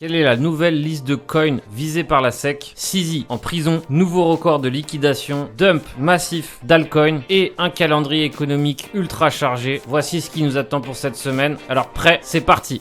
Quelle est la nouvelle liste de coins visée par la SEC? CZ en prison, nouveau record de liquidation, dump massif d'altcoins et un calendrier économique ultra chargé. Voici ce qui nous attend pour cette semaine. Alors prêt, c'est parti!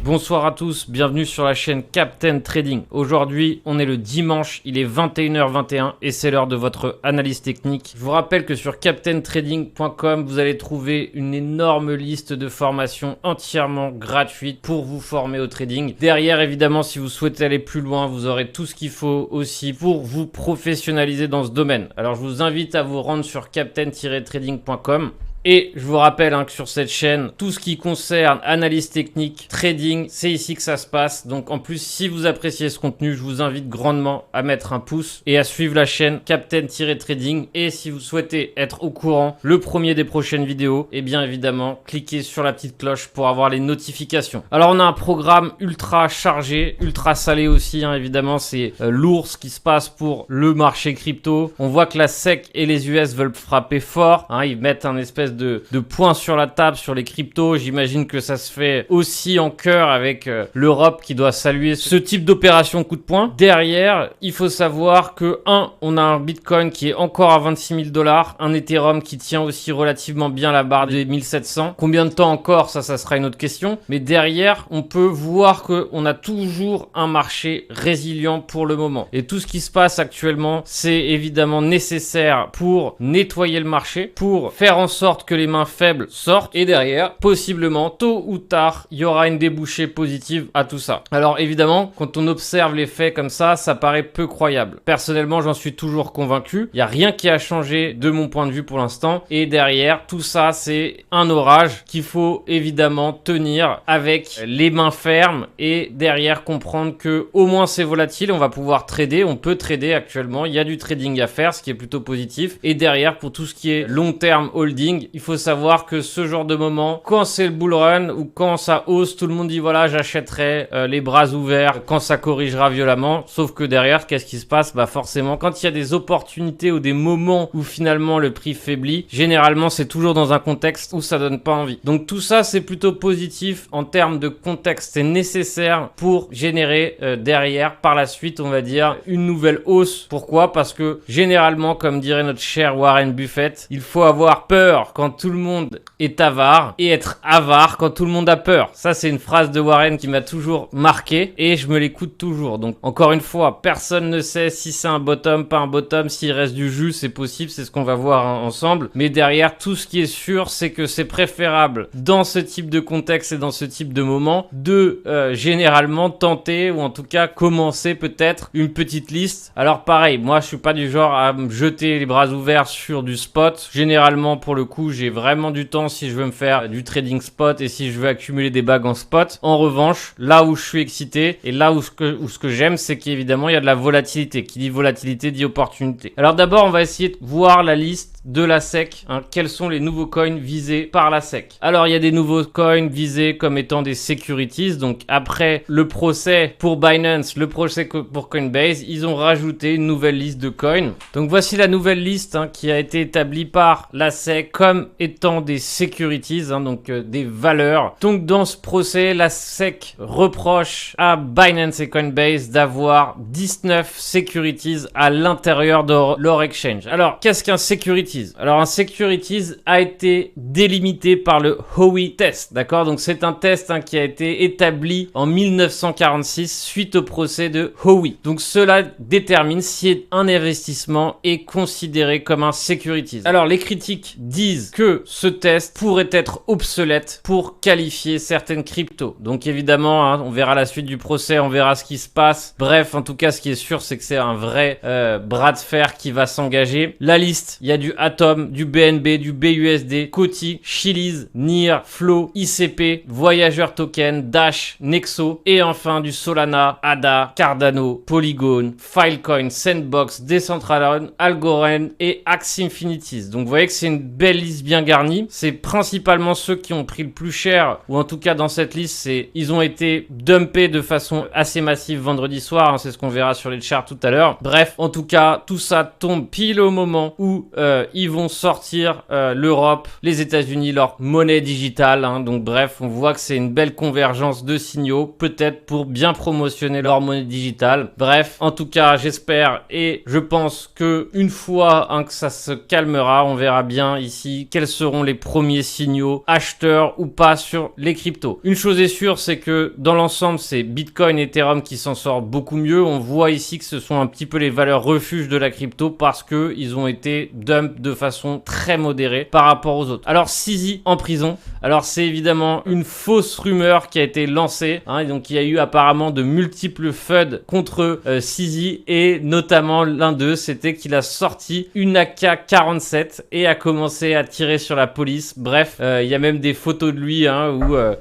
Bonsoir à tous, bienvenue sur la chaîne Captain Trading. Aujourd'hui, on est le dimanche, il est 21h21 et c'est l'heure de votre analyse technique. Je vous rappelle que sur captaintrading.com, vous allez trouver une énorme liste de formations entièrement gratuites pour vous former au trading. Derrière, évidemment, si vous souhaitez aller plus loin, vous aurez tout ce qu'il faut aussi pour vous professionnaliser dans ce domaine. Alors, je vous invite à vous rendre sur captain-trading.com. Et je vous rappelle que sur cette chaîne, tout ce qui concerne analyse technique, trading, c'est ici que ça se passe. Donc en plus, si vous appréciez ce contenu, je vous invite grandement à mettre un pouce et à suivre la chaîne Captain-Trading. Et si vous souhaitez être au courant le premier des prochaines vidéos, et bien évidemment, cliquez sur la petite cloche pour avoir les notifications. Alors on a un programme ultra chargé, ultra salé aussi, évidemment. C'est lourd ce qui se passe pour le marché crypto. On voit que la SEC et les US veulent frapper fort. Ils mettent un espèce de points sur la table sur les cryptos. J'imagine que ça se fait aussi en cœur avec l'Europe qui doit saluer ce type d'opération coup de poing. Derrière, il faut savoir que on a un Bitcoin qui est encore à 26 000 $, un Ethereum qui tient aussi relativement bien la barre des 1700. Combien de temps encore, ça sera une autre question. Mais derrière, on peut voir qu'on a toujours un marché résilient pour le moment. Et tout ce qui se passe actuellement, c'est évidemment nécessaire pour nettoyer le marché, pour faire en sorte que les mains faibles sortent et derrière, possiblement, tôt ou tard, il y aura une débouchée positive à tout ça. Alors évidemment, quand on observe les faits comme ça paraît peu croyable. Personnellement, j'en suis toujours convaincu. Il n'y a rien qui a changé de mon point de vue pour l'instant. Et derrière, tout ça, c'est un orage qu'il faut évidemment tenir avec les mains fermes et derrière comprendre que au moins c'est volatile, on va pouvoir trader, on peut trader actuellement. Il y a du trading à faire, ce qui est plutôt positif. Et derrière, pour tout ce qui est long terme holding, il faut savoir que ce genre de moment, quand c'est le bull run ou quand ça hausse, tout le monde dit voilà, j'achèterai les bras ouverts quand ça corrigera violemment. Sauf que derrière, qu'est-ce qui se passe? Forcément, quand il y a des opportunités ou des moments où finalement le prix faiblit, généralement c'est toujours dans un contexte où ça donne pas envie. Donc tout ça, c'est plutôt positif en termes de contexte. C'est nécessaire pour générer derrière, par la suite, on va dire, une nouvelle hausse. Pourquoi? Parce que généralement, comme dirait notre cher Warren Buffett, il faut avoir peur quand tout le monde est avare et être avare quand tout le monde a peur. Ça, c'est une phrase de Warren qui m'a toujours marqué et je me l'écoute toujours. Donc, encore une fois, personne ne sait si c'est un bottom, pas un bottom, s'il reste du jus, c'est possible, c'est ce qu'on va voir ensemble. Mais derrière, tout ce qui est sûr, c'est que c'est préférable dans ce type de contexte et dans ce type de moment de généralement tenter ou en tout cas commencer peut-être une petite liste. Alors pareil, moi je suis pas du genre à me jeter les bras ouverts sur du spot. Généralement, pour le coup, j'ai vraiment du temps si je veux me faire du trading spot et si je veux accumuler des bagues en spot. En revanche, là où je suis excité et là où ce que j'aime, c'est qu'évidemment il y a de la volatilité. Qui dit volatilité dit opportunité. Alors d'abord, on va essayer de voir la liste de la SEC. Quels sont les nouveaux coins visés par la SEC? Alors il y a des nouveaux coins visés comme étant des securities. Donc après le procès pour Binance, le procès pour Coinbase, ils ont rajouté une nouvelle liste de coins. Donc voici la nouvelle liste qui a été établie par la SEC comme étant des securities, donc des valeurs. Donc dans ce procès, la SEC reproche à Binance et Coinbase d'avoir 19 securities à l'intérieur de leur exchange. Alors qu'est-ce qu'un securities? Alors un securities a été délimité par le Howey test, d'accord? Donc c'est un test qui a été établi en 1946 suite au procès de Howey. Donc cela détermine si un investissement est considéré comme un securities. Alors les critiques disent que ce test pourrait être obsolète pour qualifier certaines cryptos. Donc évidemment, on verra la suite du procès, on verra ce qui se passe. Bref, en tout cas, ce qui est sûr, c'est que c'est un vrai bras de fer qui va s'engager. La liste, il y a du Atom, du BNB, du BUSD, Coty, Chiliz, NIR, Flow, ICP, Voyager Token, Dash, Nexo et enfin du Solana, ADA, Cardano, Polygon, Filecoin, Sandbox, Decentraland, Algorand et Axie Infinities. Donc vous voyez que c'est une belle liste bien garnie. C'est principalement ceux qui ont pris le plus cher, ou en tout cas dans cette liste, ils ont été dumpés de façon assez massive vendredi soir, hein, c'est ce qu'on verra sur les charts tout à l'heure. Bref, en tout cas, tout ça tombe pile au moment où ils vont sortir l'Europe, les États-Unis, leur monnaie digitale, hein. Donc bref, on voit que c'est une belle convergence de signaux, peut-être pour bien promotionner leur monnaie digitale. Bref, en tout cas, j'espère et je pense que une fois que ça se calmera, on verra bien ici quels seront les premiers signaux acheteurs ou pas sur les cryptos. Une chose est sûre, c'est que dans l'ensemble, c'est Bitcoin et Ethereum qui s'en sortent beaucoup mieux. On voit ici que ce sont un petit peu les valeurs refuges de la crypto parce que ils ont été dump de façon très modérée par rapport aux autres. Alors CZ en prison, alors c'est évidemment une fausse rumeur qui a été lancée, hein, et donc il y a eu apparemment de multiples FUD contre CZ et notamment l'un d'eux, c'était qu'il a sorti une AK-47 et a commencé à tirer sur la police. Bref, il y a même des photos de lui, hein,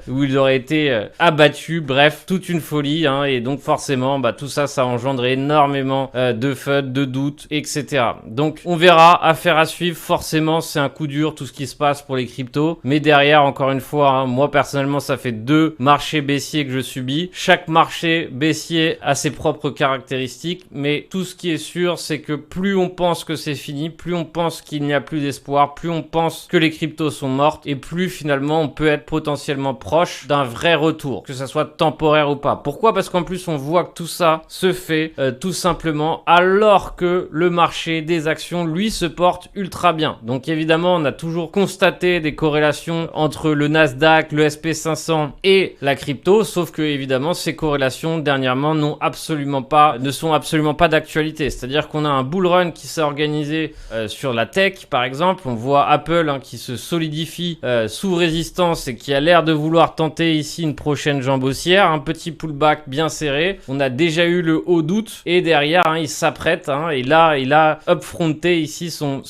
où il aurait été abattu. Bref, toute une folie, hein, et donc forcément, tout ça, ça a engendré énormément de FUD, de doutes, etc. Donc on verra, affaire à suivre. Forcément, c'est un coup dur tout ce qui se passe pour les cryptos, mais derrière, encore une fois, hein, moi personnellement, ça fait 2 marchés baissiers que je subis. Chaque marché baissier a ses propres caractéristiques, mais tout ce qui est sûr, c'est que plus on pense que c'est fini, plus on pense qu'il n'y a plus d'espoir, plus on pense que les cryptos sont mortes, et plus finalement on peut être potentiellement proche d'un vrai retour, que ça soit temporaire ou pas. Pourquoi? Parce qu'en plus on voit que tout ça se fait tout simplement alors que le marché des actions, lui, se porte ultra bien. Donc évidemment, on a toujours constaté des corrélations entre le Nasdaq, le SP500 et la crypto, sauf que évidemment, ces corrélations dernièrement ne sont absolument pas d'actualité. C'est-à-dire qu'on a un bull run qui s'est organisé sur la tech, par exemple. On voit Apple, hein, qui se solidifie sous résistance et qui a l'air de vouloir tenter ici une prochaine jambe haussière, un petit pullback bien serré. On a déjà eu le haut d'août et derrière, hein, il s'apprête, hein, et là, il a upfronté ici son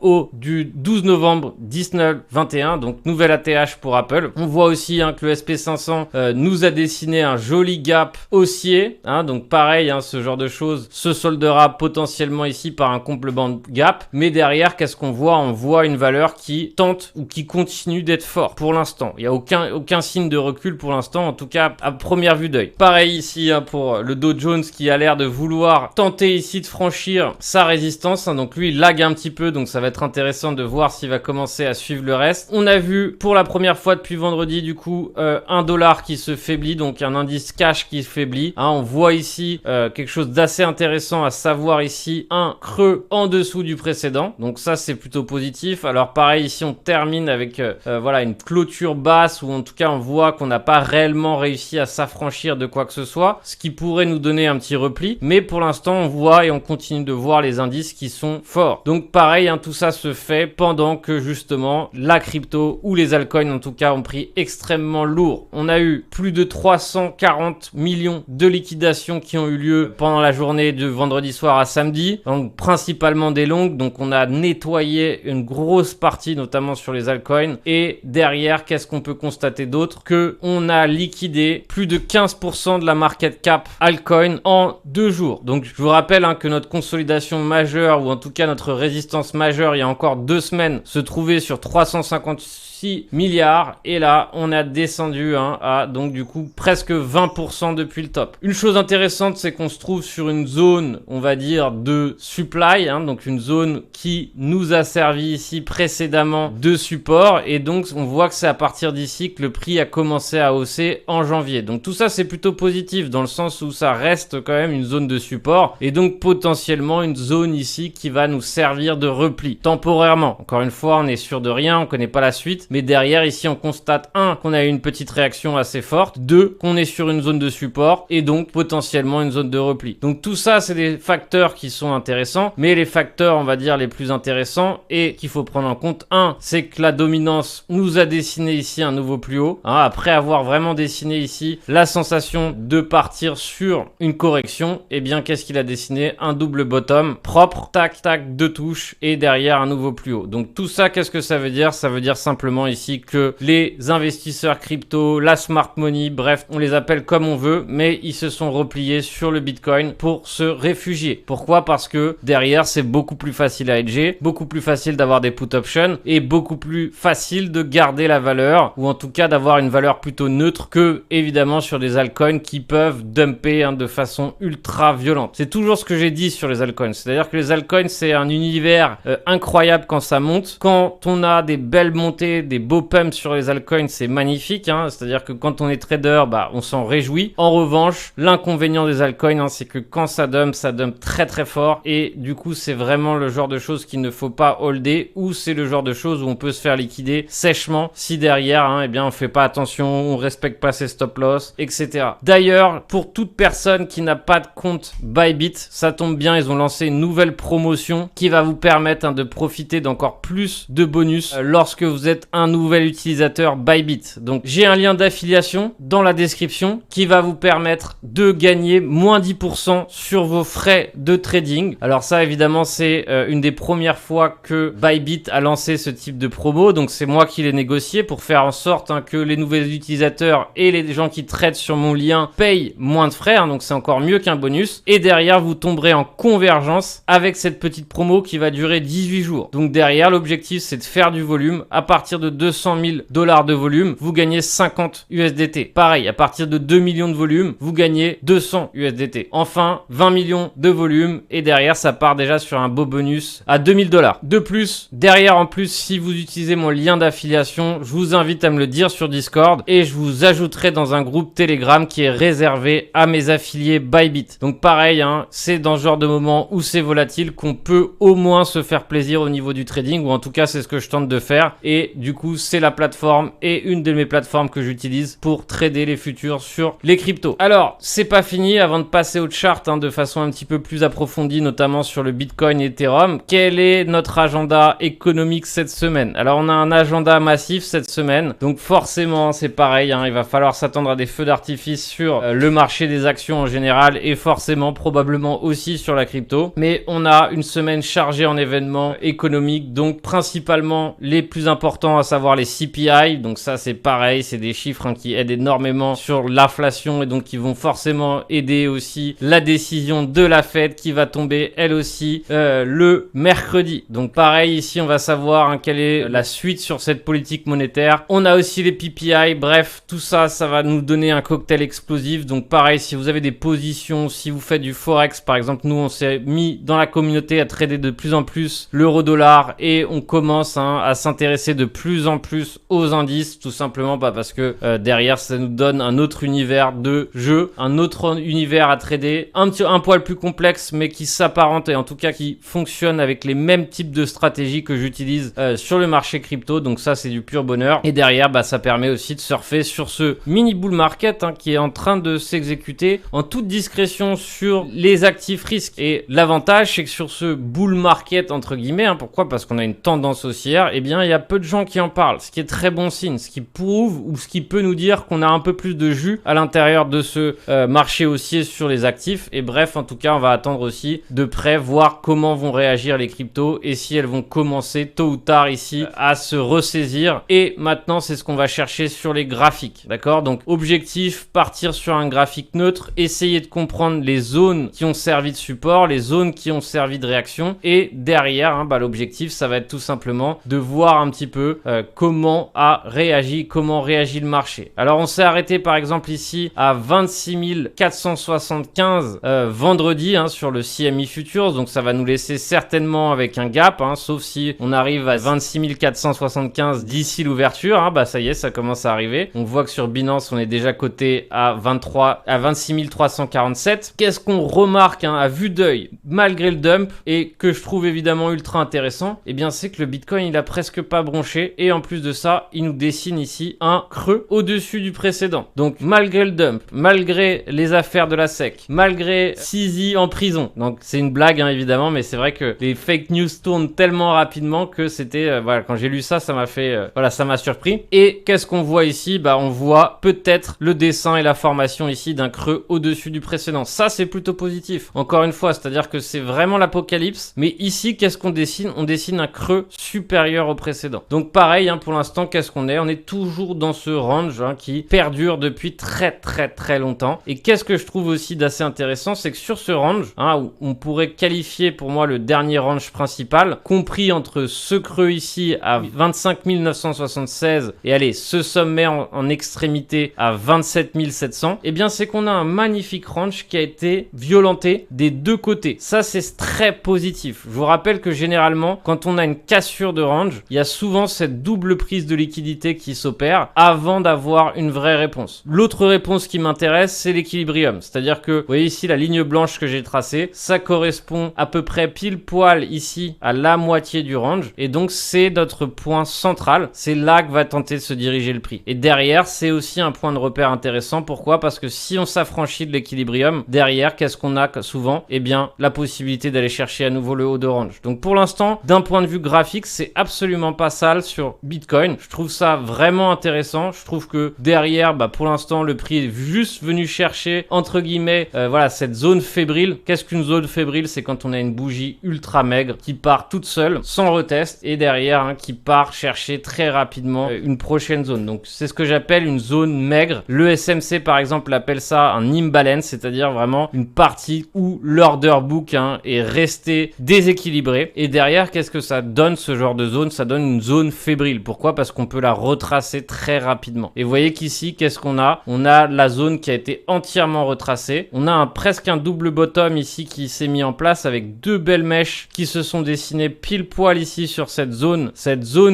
haut du 12 novembre 19-21, donc nouvelle ATH pour Apple. On voit aussi, hein, que le SP500 nous a dessiné un joli gap haussier, hein, donc pareil, hein, ce genre de choses se soldera potentiellement ici par un complément gap, mais derrière, qu'est-ce qu'on voit? On voit une valeur qui tente ou qui continue d'être forte pour l'instant. Il n'y a aucun signe de recul pour l'instant, en tout cas à première vue d'œil. Pareil ici, hein, pour le Dow Jones qui a l'air de vouloir tenter ici de franchir sa résistance, hein, donc lui il lag un petit peu, donc ça va être intéressant de voir s'il va commencer à suivre le reste. On a vu pour la première fois depuis vendredi du coup $1 qui se faiblit, donc un indice cash qui faiblit, hein. On voit ici quelque chose d'assez intéressant, à savoir ici un creux en dessous du précédent, donc ça c'est plutôt positif. Alors pareil ici on termine avec voilà, une clôture basse, où en tout cas on voit qu'on n'a pas réellement réussi à s'affranchir de quoi que ce soit, ce qui pourrait nous donner un petit repli, mais pour l'instant on voit et on continue de voir les indices qui sont forts. Donc pareil, hein, tout ça se fait pendant que justement la crypto ou les altcoins en tout cas ont pris extrêmement lourd. On a eu plus de 340 millions de liquidations qui ont eu lieu pendant la journée de vendredi soir à samedi, donc principalement des longues, donc on a nettoyé une grosse partie notamment sur les altcoins, et derrière qu'est-ce qu'on peut constater d'autre? Que on a liquidé plus de 15% de la market cap altcoin en 2 jours. Donc je vous rappelle, hein, que notre consolidation majeure, ou en tout cas notre résistance majeure il y a encore 2 semaines, se trouvait sur 356 milliards, et là on a descendu, hein, à donc du coup presque 20% depuis le top. Une chose intéressante, c'est qu'on se trouve sur une zone, on va dire, de supply, hein, donc une zone qui nous a servi ici précédemment de support, et donc on voit que c'est à partir d'ici que le prix a commencé à hausser en janvier. Donc tout ça c'est plutôt positif dans le sens où ça reste quand même une zone de support, et donc potentiellement une zone ici qui va nous servir de repli temporairement. Encore une fois, on est sûr de rien, on connaît pas la suite, mais derrière ici on constate 1 qu'on a eu une petite réaction assez forte, 2 qu'on est sur une zone de support et donc potentiellement une zone de repli. Donc tout ça c'est des facteurs qui sont intéressants, mais les facteurs on va dire les plus intéressants et qu'il faut prendre en compte, 1 c'est que la dominance nous a dessiné ici un nouveau plus haut, hein, après avoir vraiment dessiné ici la sensation de partir sur une correction, et bien qu'est-ce qu'il a dessiné? Un double bottom propre, tac tac, 2 touches et derrière un nouveau plus haut. Donc tout ça, qu'est-ce que ça veut dire? Ça veut dire simplement ici que les investisseurs crypto, la smart money, bref, on les appelle comme on veut, mais ils se sont repliés sur le Bitcoin pour se réfugier. Pourquoi? Parce que derrière, c'est beaucoup plus facile à hedger, beaucoup plus facile d'avoir des put options et beaucoup plus facile de garder la valeur, ou en tout cas d'avoir une valeur plutôt neutre que évidemment sur des altcoins qui peuvent dumper de façon ultra violente. C'est toujours ce que j'ai dit sur les altcoins, c'est-à-dire que les altcoins c'est un univers incroyable quand ça monte. Quand on a des belles montées, des beaux pumps sur les altcoins, c'est magnifique, hein. C'est-à-dire que quand on est trader, on s'en réjouit. En revanche, l'inconvénient des altcoins, c'est que quand ça dump très très fort, et du coup c'est vraiment le genre de choses qu'il ne faut pas holder, ou c'est le genre de choses où on peut se faire liquider sèchement si derrière, eh bien on fait pas attention, on respecte pas ses stop loss, etc. D'ailleurs, pour toute personne qui n'a pas de compte Bybit, ça tombe bien, ils ont lancé une nouvelle promotion qui va vous permettre de profiter d'encore plus de bonus lorsque vous êtes un nouvel utilisateur Bybit. Donc j'ai un lien d'affiliation dans la description qui va vous permettre de gagner moins 10% sur vos frais de trading. Alors ça évidemment c'est une des premières fois que Bybit a lancé ce type de promo, donc c'est moi qui l'ai négocié pour faire en sorte que les nouveaux utilisateurs et les gens qui tradent sur mon lien payent moins de frais, donc c'est encore mieux qu'un bonus. Et derrière vous tomberez en convergence avec cette petite promo qui va durer 18 jours. Donc derrière l'objectif c'est de faire du volume. À partir de 200 000 $ de volume, vous gagnez 50 USDT. Pareil, à partir de 2 millions de volume, vous gagnez 200 USDT. Enfin, 20 millions de volume et derrière ça part déjà sur un beau bonus à 2000 $. De plus, derrière en plus, si vous utilisez mon lien d'affiliation, je vous invite à me le dire sur Discord et je vous ajouterai dans un groupe Telegram qui est réservé à mes affiliés Bybit. Donc pareil, c'est dans ce genre de moment où c'est volatile qu'on peut au moins se faire plaisir au niveau du trading, ou en tout cas c'est ce que je tente de faire, et du coup c'est la plateforme et une de mes plateformes que j'utilise pour trader les futurs sur les cryptos. Alors c'est pas fini, avant de passer au chart de façon un petit peu plus approfondie, notamment sur le Bitcoin et Ethereum, quel est notre agenda économique cette semaine? Alors on a un agenda massif cette semaine, donc forcément c'est pareil, il va falloir s'attendre à des feux d'artifice sur le marché des actions en général et forcément probablement aussi sur la crypto, mais on a une semaine chargée en événements économiques, donc principalement les plus importants, à savoir les CPI. Donc ça c'est pareil, c'est des chiffres qui aident énormément sur l'inflation et donc qui vont forcément aider aussi la décision de la Fed qui va tomber elle aussi le mercredi. Donc pareil, ici on va savoir quelle est la suite sur cette politique monétaire. On a aussi les PPI, bref, tout ça, ça va nous donner un cocktail explosif. Donc pareil, si vous avez des positions, si vous faites du Forex par exemple, nous on s'est mis dans la communauté à trader de plus en plus l'euro-dollar et on commence à s'intéresser de plus en plus aux indices, tout simplement parce que derrière ça nous donne un autre univers de jeu, un autre univers à trader, un poil plus complexe mais qui s'apparente et en tout cas qui fonctionne avec les mêmes types de stratégies que j'utilise sur le marché crypto. Donc ça c'est du pur bonheur, et derrière ça permet aussi de surfer sur ce mini bull market qui est en train de s'exécuter en toute discrétion sur les actifs risques. Et l'avantage c'est que sur ce bull market entre guillemets, pourquoi? Parce qu'on a une tendance haussière, il y a peu de gens qui en parlent, ce qui est très bon signe, ce qui prouve ou ce qui peut nous dire qu'on a un peu plus de jus à l'intérieur de ce marché haussier sur les actifs. Et bref, en tout cas on va attendre aussi de près voir comment vont réagir les cryptos et si elles vont commencer tôt ou tard ici à se ressaisir. Et maintenant c'est ce qu'on va chercher sur les graphiques, d'accord? Donc objectif, partir sur un graphique neutre, essayer de comprendre les zones qui ont servi de support, les zones qui ont servi de réaction, et derrière l'objectif ça va être tout simplement de voir un petit peu comment réagit le marché. Alors on s'est arrêté par exemple ici à 26 475 vendredi sur le CME Futures, donc ça va nous laisser certainement avec un gap, sauf si on arrive à 26 475 d'ici l'ouverture, ça y est, ça commence à arriver. On voit que sur Binance on est déjà coté à 26 347. Qu'est-ce qu'on remarque à vue d'œil malgré le dump et que je trouve évidemment ultra intéressant, c'est que le Bitcoin il a presque pas bronché et en plus de ça, il nous dessine ici un creux au-dessus du précédent. Donc malgré le dump, malgré les affaires de la SEC, malgré CZ en prison, donc c'est une blague hein, évidemment, mais c'est vrai que les fake news tournent tellement rapidement que c'était, voilà, quand j'ai lu ça, ça m'a fait, voilà, ça m'a surpris. Et qu'est-ce qu'on voit ici? Bah on voit peut-être le dessin et la formation ici d'un creux au-dessus du précédent. Ça c'est plutôt positif. Encore une fois, c'est-à-dire que c'est vraiment l'apocalypse, mais ici qu'est-ce qu'on dessine? On dessine un creux supérieur au précédent. Donc pareil, hein, pour l'instant, qu'est-ce qu'on est? On est toujours dans ce range hein, qui perdure depuis très longtemps. Et qu'est-ce que je trouve aussi d'assez intéressant, c'est que sur ce range, hein, où on pourrait qualifier pour moi le dernier range principal, compris entre ce creux ici à 25 976 et allez, ce sommet en extrémité à 27 700, eh bien c'est qu'on a un magnifique range qui a été violenté des deux côtés. Ça c'est très positif. Je vous rappelle que généralement, quand on a une cassure de range, il y a souvent cette double prise de liquidité qui s'opère avant d'avoir une vraie réponse. L'autre réponse qui m'intéresse, c'est l'équilibrium. C'est-à-dire que, vous voyez ici la ligne blanche que j'ai tracée, ça correspond à peu près pile poil ici à la moitié du range. Et donc, c'est notre point central. C'est là que va tenter de se diriger le prix. Et derrière, c'est aussi un point de repère intéressant. Pourquoi? Parce que si on s'affranchit de l'équilibrium, derrière, qu'est-ce qu'on a souvent? Eh bien, la possibilité d'aller chercher à nouveau le haut de range. Donc, pour l'instant, d'un point de vue graphique, c'est absolument pas sale sur Bitcoin. Je trouve ça vraiment intéressant. Je trouve que derrière, bah, pour l'instant, le prix est juste venu chercher, entre guillemets, voilà, cette zone fébrile. Qu'est-ce qu'une zone fébrile? C'est quand on a une bougie ultra maigre qui part toute seule, sans retest, et derrière, hein, qui part chercher très rapidement une prochaine zone. Donc, c'est ce que j'appelle une zone maigre. Le SMC, par exemple, appelle ça un imbalance, c'est-à-dire vraiment une partie où l'order book hein, est resté déséquilibré. Et derrière, qu'est-ce que ça donne ce genre de zone? Ça donne une zone fébrile. Pourquoi? Parce qu'on peut la retracer très rapidement. Et vous voyez qu'ici, qu'est-ce qu'on a? On a la zone qui a été entièrement retracée. On a presque un double bottom ici qui s'est mis en place avec deux belles mèches qui se sont dessinées pile poil ici sur cette zone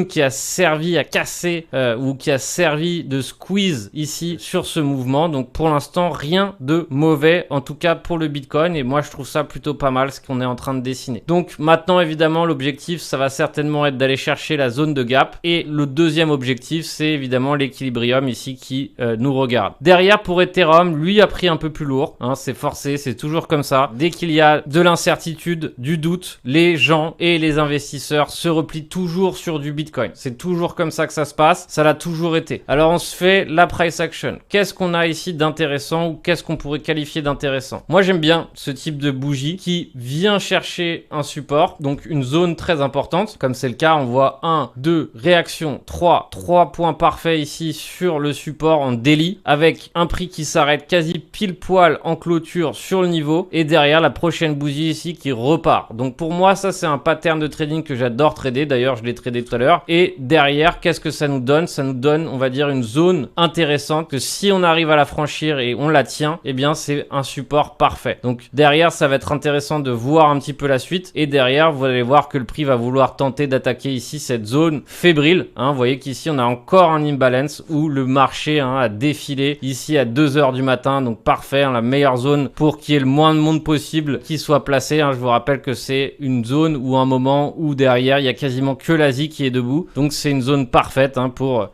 qui a servi à casser ou qui a servi de squeeze ici sur ce mouvement. Donc pour l'instant, rien de mauvais, en tout cas pour le Bitcoin. Et moi, je trouve ça plutôt pas mal ce qu'on est en train de dessiner. Donc maintenant, évidemment, l'objectif, ça va certainement être d'aller chercher la zone de gap. Et le deuxième objectif, c'est évidemment l'équilibrium ici qui nous regarde. Derrière, pour Ethereum, lui a pris un peu plus lourd. Hein, c'est forcé, c'est toujours comme ça. Dès qu'il y a de l'incertitude, du doute, les gens et les investisseurs se replient toujours sur du Bitcoin. C'est toujours comme ça que ça se passe. Ça l'a toujours été. Alors, on se fait la price action. Qu'est-ce qu'on a ici d'intéressant ou qu'est-ce qu'on pourrait qualifier d'intéressant? Moi, j'aime bien ce type de bougie qui vient chercher un support, donc une zone très importante. Comme c'est le cas, on voit 1, 2, réaction, 3 points parfaits ici sur le support en daily avec un prix qui s'arrête quasi pile poil en clôture sur le niveau et derrière la prochaine bougie ici qui repart. Donc pour moi, ça c'est un pattern de trading que j'adore trader. D'ailleurs, je l'ai tradé tout à l'heure. Et derrière, qu'est-ce que ça nous donne? Ça nous donne, on va dire, une zone intéressante que si on arrive à la franchir et on la tient, eh bien c'est un support parfait. Donc derrière, ça va être intéressant de voir un petit peu la suite. Et derrière, vous allez voir que le prix va vouloir tenter d'attaquer ici cette zone fébrile. Hein, vous voyez qu'ici, on a encore un imbalance où le marché hein, a défilé ici à 2h du matin. Donc parfait, hein, la meilleure zone pour qu'il y ait le moins de monde possible qui soit placé. Hein. Je vous rappelle que c'est une zone ou un moment où derrière, il y a quasiment que l'Asie qui est debout. Donc c'est une zone parfaite hein, pour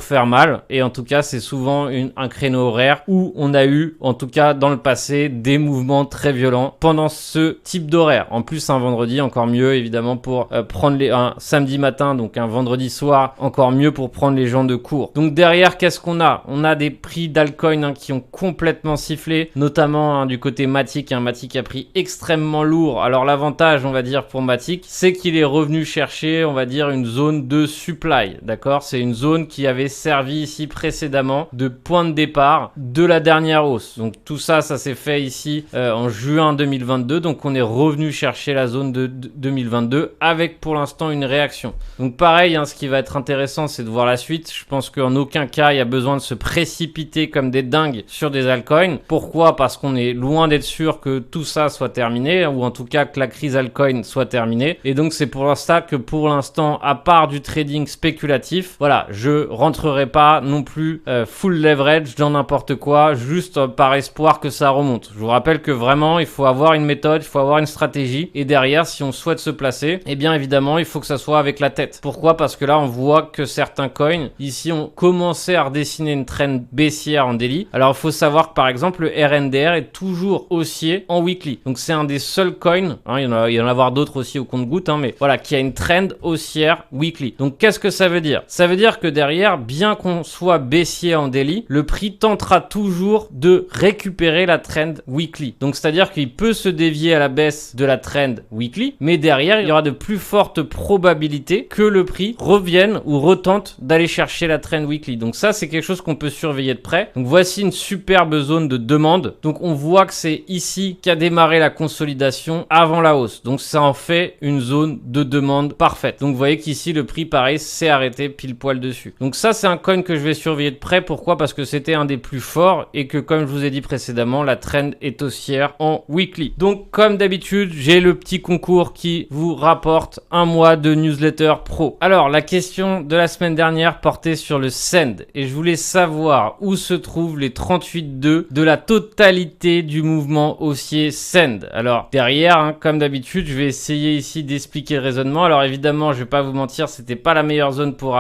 faire mal. Et en tout cas, c'est souvent un créneau horaire où on a eu, en tout cas dans le passé, des mouvements très violents pendant ce type d'horaire. En plus, un vendredi, encore mieux évidemment pour prendre un samedi matin, donc un vendredi soir, encore mieux pour prendre les gens de court. Donc derrière, qu'est-ce qu'on a? On a des prix d'altcoin hein, qui ont complètement sifflé, notamment hein, du côté Matic. Matic a pris extrêmement lourd. Alors l'avantage, on va dire pour Matic, c'est qu'il est revenu chercher, on va dire, une zone de supply. D'accord? C'est une zone qui avait servi ici précédemment de point de départ de la dernière hausse. Donc tout ça, ça s'est fait ici en juin 2022. Donc on est revenu chercher la zone de 2022 avec pour l'instant une réaction. Donc pareil, hein, ce qui va être intéressant, c'est de voir la suite. Je pense qu'en aucun cas, il y a besoin de se précipiter comme des dingues sur des altcoins. Pourquoi? Parce qu'on est loin d'être sûr que tout ça soit terminé, ou en tout cas que la crise altcoin soit terminée. Et donc c'est pour ça que pour l'instant, à part du trading spéculatif, voilà, je rentrerai pas non plus full leverage dans n'importe quoi, juste par espoir que ça remonte. Je vous rappelle que vraiment, il faut avoir une méthode, il faut avoir une stratégie. Et derrière, si on souhaite se placer, eh bien évidemment, il faut que ça soit avec la tête. Pourquoi? Pourquoi? Parce que là, on voit que certains coins, ici, ont commencé à redessiner une trend baissière en daily. Alors, il faut savoir que, par exemple, le RNDR est toujours haussier en weekly. Donc, c'est un des seuls coins, hein, il y en a avoir d'autres aussi au compte-gouttes, hein, mais voilà, qui a une trend haussière weekly. Donc, qu'est-ce que ça veut dire? Ça veut dire que derrière, bien qu'on soit baissier en daily, le prix tentera toujours de récupérer la trend weekly. Donc, c'est-à-dire qu'il peut se dévier à la baisse de la trend weekly, mais derrière, il y aura de plus fortes probabilités que le prix revienne ou retente d'aller chercher la trend weekly. Donc ça, c'est quelque chose qu'on peut surveiller de près. Donc voici une superbe zone de demande. Donc on voit que c'est ici qu'a démarré la consolidation avant la hausse. Donc ça en fait une zone de demande parfaite. Donc vous voyez qu'ici, le prix, pareil, s'est arrêté pile poil dessus. Donc ça, c'est un coin que je vais surveiller de près. Pourquoi? Parce que c'était un des plus forts et que, comme je vous ai dit précédemment, la trend est haussière en weekly. Donc comme d'habitude, j'ai le petit concours qui vous rapporte un mois de newsletter pro. Alors la question de la semaine dernière portait sur le Send et je voulais savoir où se trouvent les 38,2 de la totalité du mouvement haussier Send. Alors derrière, hein, comme d'habitude, je vais essayer ici d'expliquer le raisonnement. Alors évidemment, je vais pas vous mentir, c'était pas la meilleure zone pour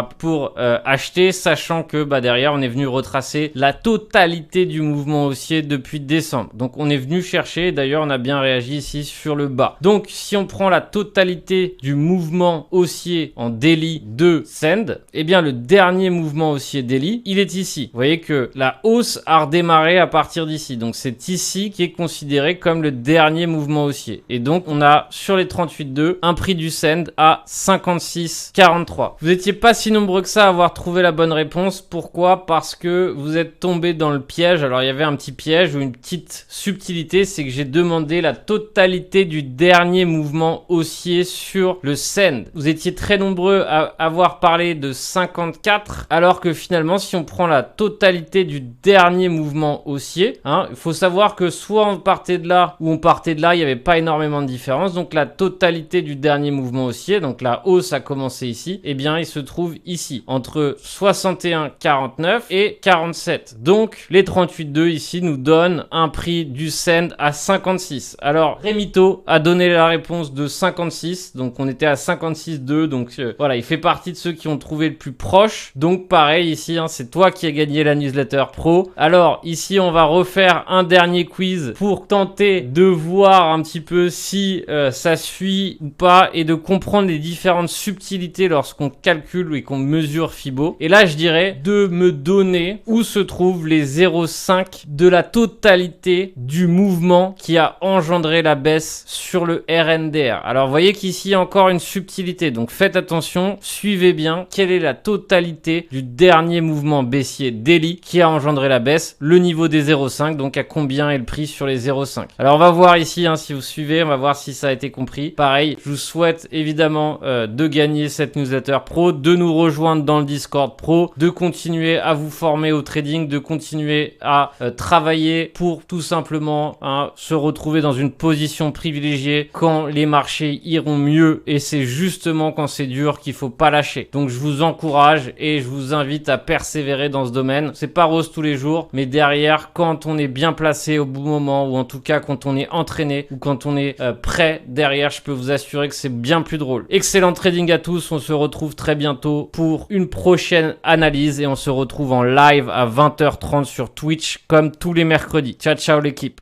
acheter, sachant que derrière, on est venu retracer la totalité du mouvement haussier depuis décembre. Donc on est venu chercher, d'ailleurs on a bien réagi ici sur le bas. Donc si on prend la totalité du mouvement haussier en daily de Send, eh bien le dernier mouvement haussier daily, il est ici. Vous voyez que la hausse a redémarré à partir d'ici. Donc c'est ici qui est considéré comme le dernier mouvement haussier. Et donc on a sur les 38,2 un prix du Send à 56,43. Vous n'étiez pas si nombreux que ça à avoir trouvé la bonne réponse. Pourquoi? Parce que vous êtes tombé dans le piège. Alors il y avait un petit piège ou une petite subtilité, c'est que j'ai demandé la totalité du dernier mouvement haussier sur le Send. Vous étiez très nombreux à avoir parlé de 54, alors que finalement, si on prend la totalité du dernier mouvement haussier, hein, il faut savoir que soit on partait de là ou on partait de là, il n'y avait pas énormément de différence. Donc la totalité du dernier mouvement haussier, donc la hausse a commencé ici, eh bien il se trouve ici, entre 61,49 et 47. Donc les 38,2 ici nous donnent un prix du Send à 56. Alors Remito a donné la réponse de 56, donc on était à 56,2, donc voilà, il fait partie de ceux qui ont trouvé le plus proche. Donc pareil ici, hein, c'est toi qui as gagné la newsletter pro. Alors ici, on va refaire un dernier quiz pour tenter de voir un petit peu si ça suit ou pas et de comprendre les différentes subtilités lorsqu'on calcule et qu'on mesure Fibo. Et là, je dirais de me donner où se trouvent les 0,5 de la totalité du mouvement qui a engendré la baisse sur le RNDR. Alors, vous voyez qu'ici, il y a encore une subtilité. Donc, faites attention, suivez bien quelle est la totalité du dernier mouvement baissier daily qui a engendré la baisse, le niveau des 0,5, donc à combien est le prix sur les 0,5. Alors, on va voir ici, hein, si vous suivez, on va voir si ça a été compris. Pareil, je vous souhaite évidemment de gagner cette newsletter pro, de nous rejoindre dans le Discord pro, de continuer à vous former au trading, de continuer à travailler pour tout simplement se retrouver dans une position privilégiée quand les marchés iront mieux, et c'est justement quand c'est dur qu'il faut pas lâcher. Donc je vous encourage et je vous invite à persévérer dans ce domaine. C'est pas rose tous les jours, mais derrière, quand on est bien placé au bon moment, ou en tout cas quand on est entraîné, ou quand on est prêt, derrière, je peux vous assurer que c'est bien plus drôle. Excellent trading à tous, on se retrouve très bientôt pour une prochaine analyse et on se retrouve en live à 20h30 sur Twitch comme tous les mercredis. Ciao ciao l'équipe.